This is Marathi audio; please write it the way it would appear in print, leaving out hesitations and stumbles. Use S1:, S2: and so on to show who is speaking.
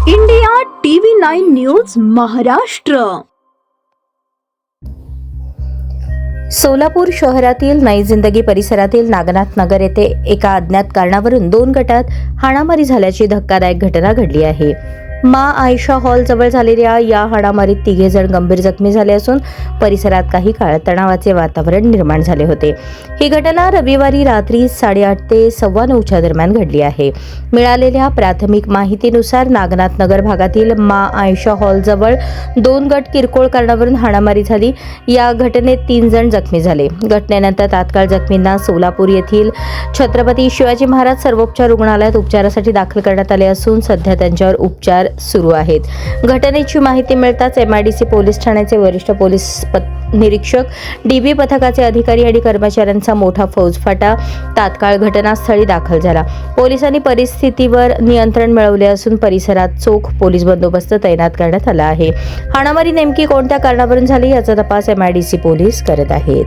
S1: India TV 9 news Maharashtra.
S2: Solapur शहरातील नई जिंदगी परिसरातील नागनाथ नगर येथे एका अज्ञात कारणावरून 2 गटात हाणामारी झाल्याची धक्कादायक घटना घडली आहे. मा आयशा हॉल जवळ झालेल्या या हाणामारीत 3 जण गंभीर जखमी झाले असून परिसरात काही काळ तणावाचे वातावरण निर्माण झाले होते. ही घटना रविवारी रात्री 8:30 ते 9:15 दरम्यान घडली आहे. मिळालेल्या प्राथमिक माहितीनुसार नागनाथ नगर भागातील मा आयशा हॉल जवळ 2 गट किरकोळ कारणावरून हाणामारी झाली. या घटनेत 3 जण जखमी झाले. घटनेनंतर तात्काळ जखमींना सोलापूर येथील छत्रपती शिवाजी महाराज सर्वोपचार रुग्णालयात उपचारासाठी दाखल करण्यात आले असून सध्या त्यांच्यावर उपचार सुरू आहेत. घटनेची माहिती मिळताच MIDC पोलीस ठाण्याचे वरिष्ठ पोलीस निरीक्षक, DB पथकाचे अधिकारी आणि कर्मचाऱ्यांचा मोठा फौजफाटा तात्काळ घटनास्थळी दाखल झाला. पोलिसांनी परिस्थितीवर नियंत्रण मिळवले असून परिसरात चोख पोलीस बंदोबस्त तैनात करण्यात आला आहे. हाणामारी नेमकी कोणत्या कारणावरून झाली याचा तपास MIDC पोलीस करत आहेत.